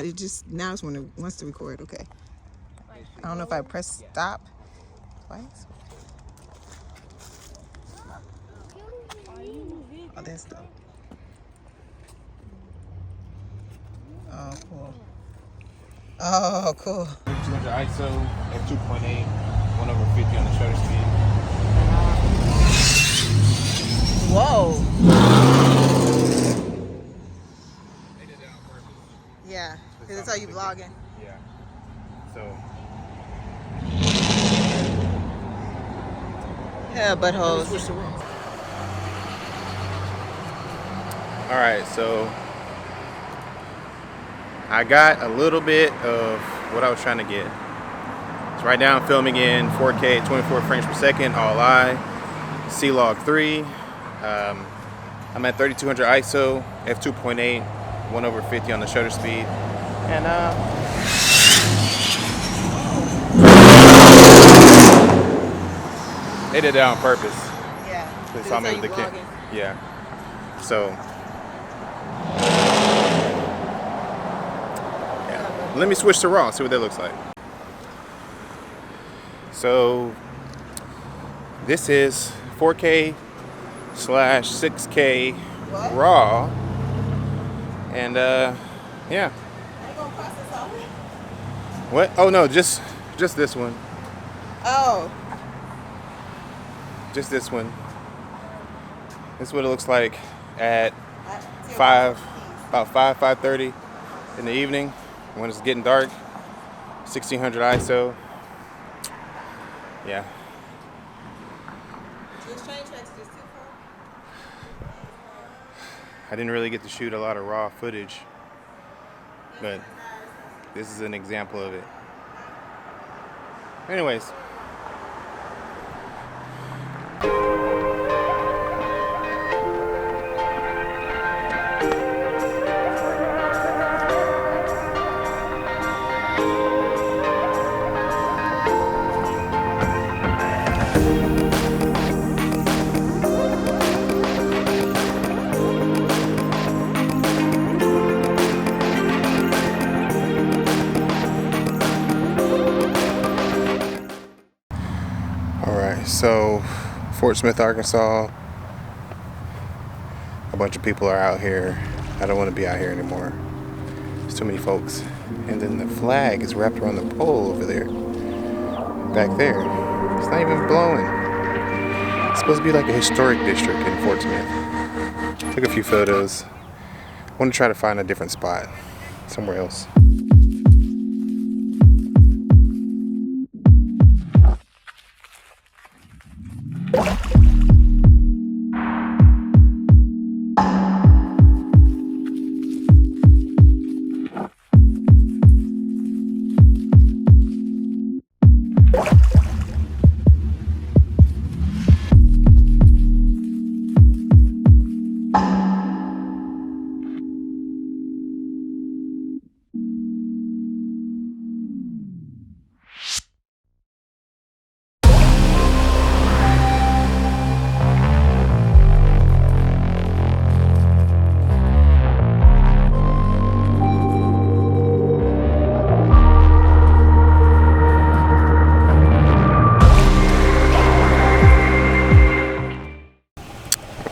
It just now it's when it wants to record. Okay. I don't know if I press stop twice. Oh, that's dope. Oh, cool. Oh, cool. 200 ISO at 2.8, 1/50 on the shutter speed. Whoa. Yeah, because that's how you vlogging. Yeah. So. Yeah, buttholes. All right, so I got a little bit of what I was trying to get. So right now I'm filming in 4K, 24 frames per second, all I, C-Log 3. I'm at 3200 ISO, f2.8, 1/50 on the shutter speed. And they did that on purpose. Yeah. They saw me with the kit. Yeah. So yeah. Let me switch to RAW, see what that looks like. So this is 4K/6K RAW, and yeah. What? Oh no, just this one. Oh. Just this one. This is what it looks like at about 5:30 in the evening when it's getting dark. 1600 ISO. Yeah. I didn't really get to shoot a lot of raw footage, but this is an example of it. Anyways. So, Fort Smith, Arkansas, a bunch of people are out here. I don't want to be out here anymore. There's too many folks. And then the flag is wrapped around the pole over there. Back there. It's not even blowing. It's supposed to be like a historic district in Fort Smith. Took a few photos. I want to try to find a different spot. Somewhere else.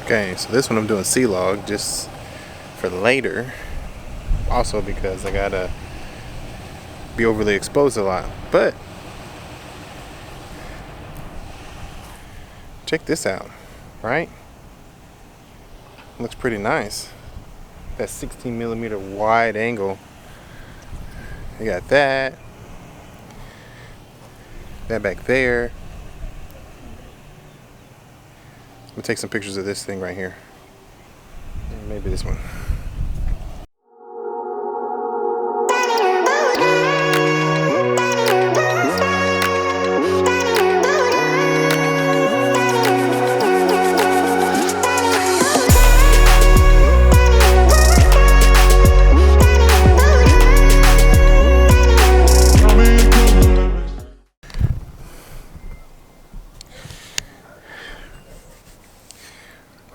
Okay, so this one I'm doing C-Log just for later. Also because I gotta be overly exposed a lot. But check this out, right? Looks pretty nice. That 16mm wide angle. You got that. That back there. I'm gonna take some pictures of this thing right here. Maybe this one.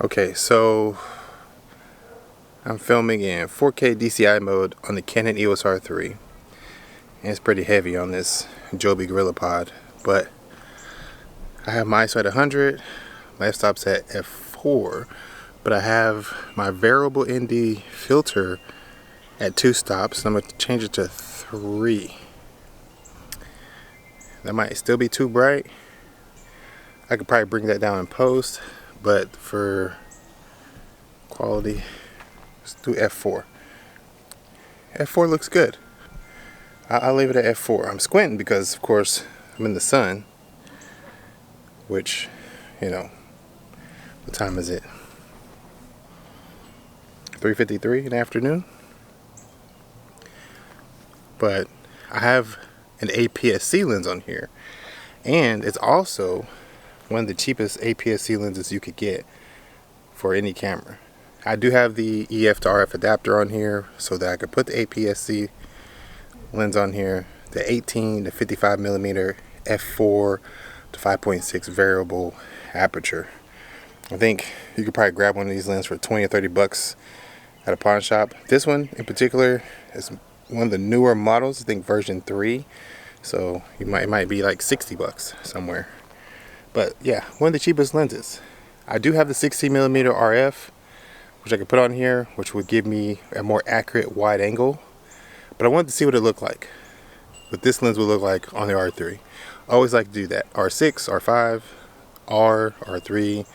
Okay, so I'm filming in 4K DCI mode on the Canon EOS R3. And it's pretty heavy on this Joby Gorilla Pod, but I have my ISO at 100, my f-stop's at f4, but I have my variable ND filter at 2 stops, and I'm going to change it to 3. That might still be too bright. I could probably bring that down in post, but for quality, let's do f4. f4 looks good. I'll leave it at f4. I'm squinting because, of course, I'm in the sun, which, you know, what time is it? 3:53 in the afternoon. But I have an Aps-C lens on here, and it's also one of the cheapest Aps-C lenses you could get for any camera. I do have the EF to RF adapter on here so that I could put the Aps-C lens on here, the 18 to 55 millimeter f4 to 5.6 variable aperture. I think you could probably grab one of these lenses for 20 or 30 bucks at a pawn shop. This one in particular is one of the newer models, I think version 3, so it might be like 60 bucks somewhere. But yeah, one of the cheapest lenses. I do have the 16 millimeter RF, which I could put on here, which would give me a more accurate wide angle. But I wanted to see what it looked like, what this lens would look like on the R3. I always like to do that. R6, R5, R, R3.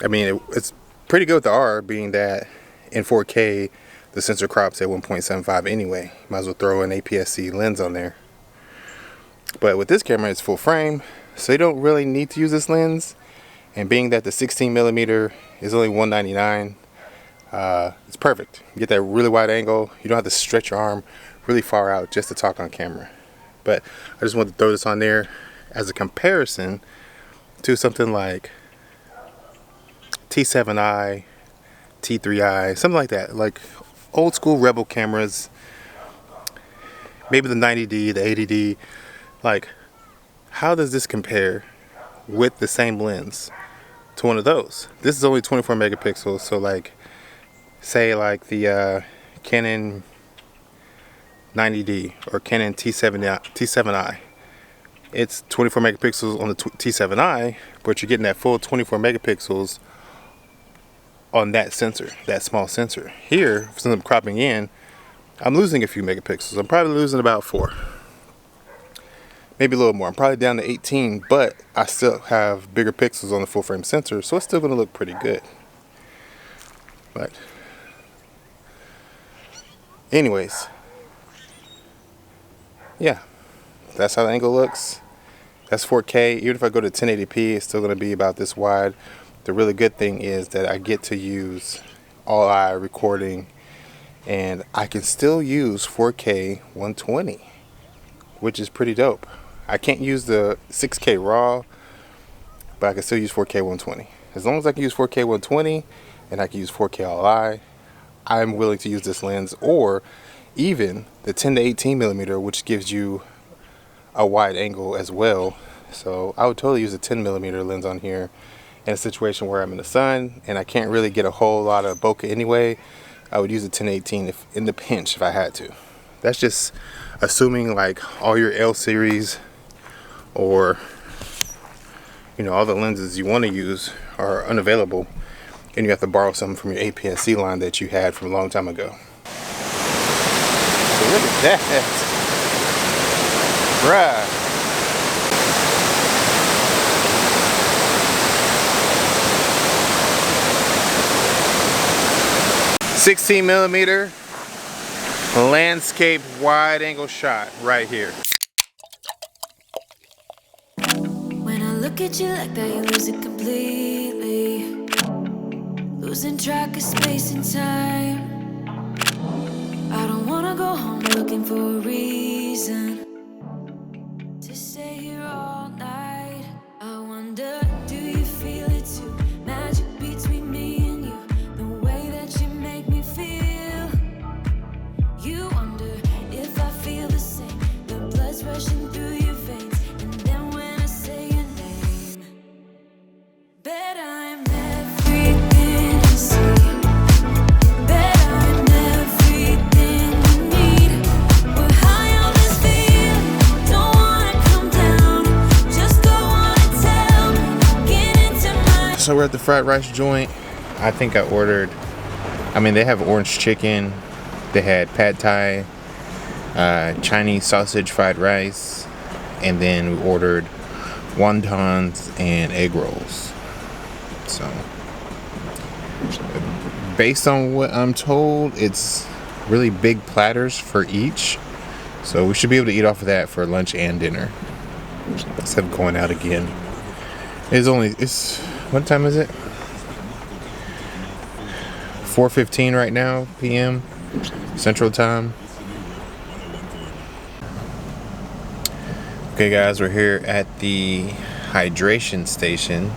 I mean, it's pretty good with the R, being that in 4K, the sensor crops at 1.75 anyway. Might as well throw an Aps-C lens on there. But with this camera, it's full frame, so you don't really need to use this lens. And being that the 16 millimeter is only $199, it's perfect. You get that really wide angle. You don't have to stretch your arm really far out just to talk on camera. But I just wanted to throw this on there as a comparison to something like T7i, T3i, something like that. Like old school Rebel cameras, maybe the 90D, the 80D. Like, how does this compare with the same lens to one of those? This is only 24 megapixels, so like, say like the Canon 90D or Canon T7i. It's 24 megapixels on the T7i, but you're getting that full 24 megapixels on that sensor, that small sensor. Here, since I'm cropping in, I'm losing a few megapixels. I'm probably losing about 4. Maybe a little more. I'm probably down to 18, but I still have bigger pixels on the full frame sensor, so it's still going to look pretty good. But anyways, yeah, that's how the angle looks. That's 4K. Even if I go to 1080p, it's still going to be about this wide. The really good thing is that I get to use all-eye recording, and I can still use 4K 120, which is pretty dope. I can't use the 6K RAW, but I can still use 4K 120. As long as I can use 4K 120 and I can use 4K all-eye, I'm willing to use this lens, or even the 10 to 18 millimeter, which gives you a wide angle as well. So I would totally use a 10 millimeter lens on here in a situation where I'm in the sun and I can't really get a whole lot of bokeh anyway. I would use a 10-18 if in the pinch if I had to. That's just assuming like all your L series, or you know, all the lenses you want to use are unavailable and you have to borrow something from your Aps-C line that you had from a long time ago. So look at that, bruh. 16 millimeter landscape wide angle shot right here. When I look at you like that, you lose it completely, losing track of space and time. I don't wanna go home looking for a reason to stay here all night. I wonder, do you feel it too? Magic between me and you, the way that you make me feel. You wonder if I feel the same, the blood's rushing through your veins. And then when I say your name, bet I'm everything you see. Bet So we're at the fried rice joint. I think I ordered, I mean, they have orange chicken. They had pad thai, Chinese sausage fried rice, and then we ordered wontons and egg rolls. So, based on what I'm told, it's really big platters for each. So we should be able to eat off of that for lunch and dinner. Instead of going out again. It's what time is it? 4:15 right now, p.m. Central Time. Okay guys, we're here at the hydration station.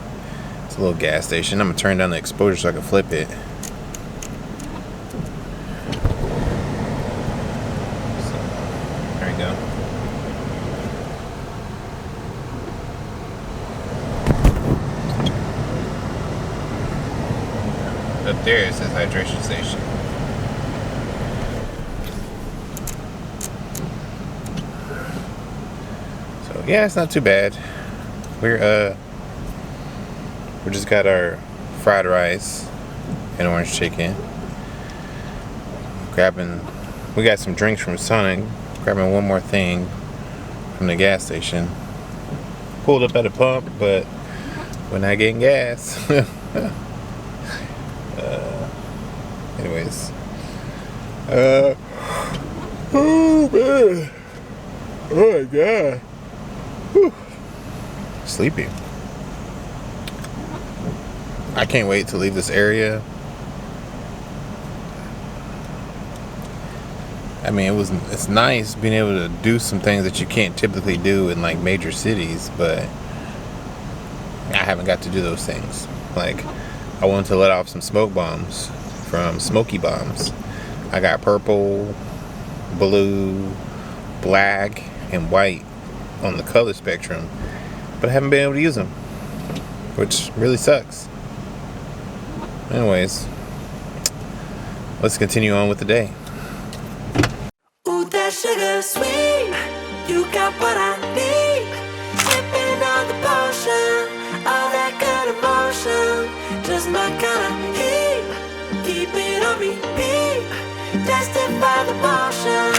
It's a little gas station. I'm gonna turn down the exposure so I can flip it. So, there we go. Up there it says hydration station. So yeah, it's not too bad. We just got our fried rice and orange chicken. We got some drinks from Sonic. Grabbing one more thing from the gas station. Pulled up at a pump, but we're not getting gas. Anyways, oh man, oh my god, whew. Sleepy. I can't wait to leave this area. I mean, it's nice being able to do some things that you can't typically do in like major cities, but I haven't got to do those things. Like, I wanted to let off some smoke bombs from Smoky Bombs. I got purple, blue, black, and white on the color spectrum, but I haven't been able to use them, which really sucks. Anyways, let's continue on with the day. Ooh, that sugar sweet, you got what I need. Sipping on the potion, all that good emotion, just my kind of heat. Keep it on repeat, tested by the motion,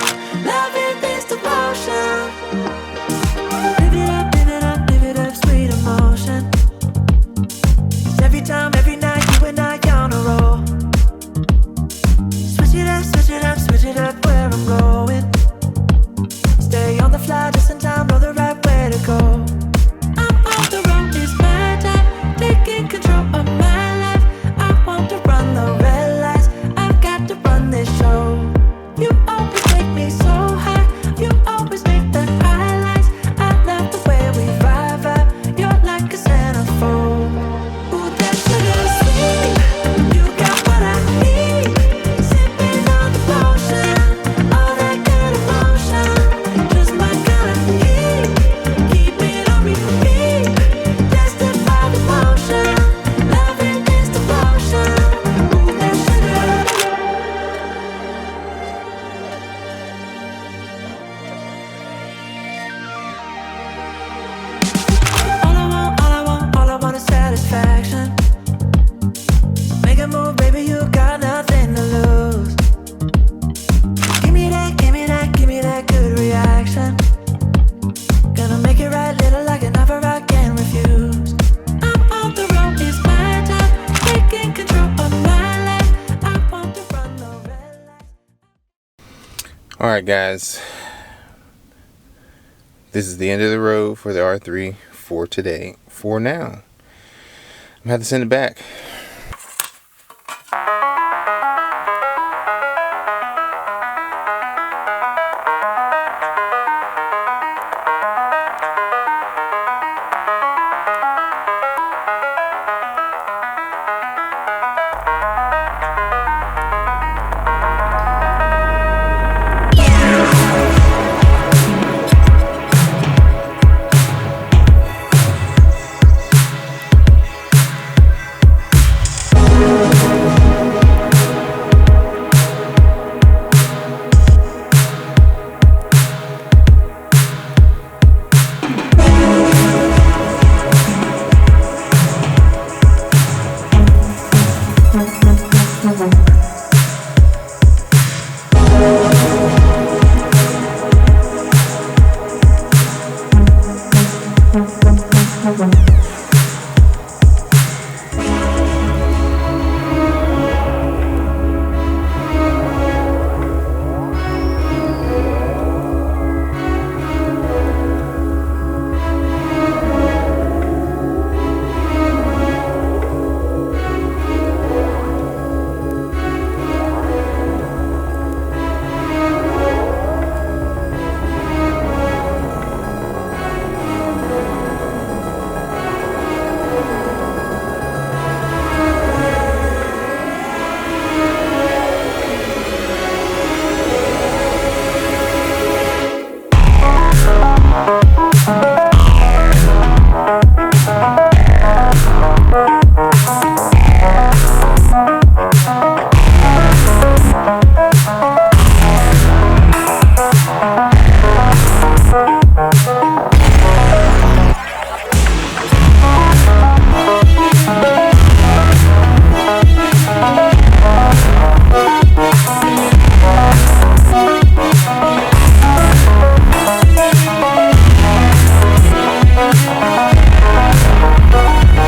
loving this devotion. Live it up, live it up, live it up, sweet emotion. 'Cause every time, every night, you and I on a roll. Switch it up, switch it up, switch it up where I'm going. Stay on the fly just in time, know the right way to go. I'm on the road, it's my time, taking control of my life. I want to run the red lights, I've got to run this show. You always take me so high, you always make the highlights. I love the way we vibe, you're like a centerfold. Ooh, that sugar sweet, you got what I need. Sipping on the potion, all that good emotion, just my kind of heat. Keep it on repeat, tested by the motion, loving this devotion. Ooh, that sugar. All I want is satisfaction. Make a move, baby, you got nothing to lose. Give me that, give me that, give me that good reaction. Gonna make it right, little like an offer I can't refuse. I'm on the road, it's my time, taking control of my life. I want to run the red lights. Alright guys, this is the end of the road for the R3 for today. For now, I'm gonna have to send it back.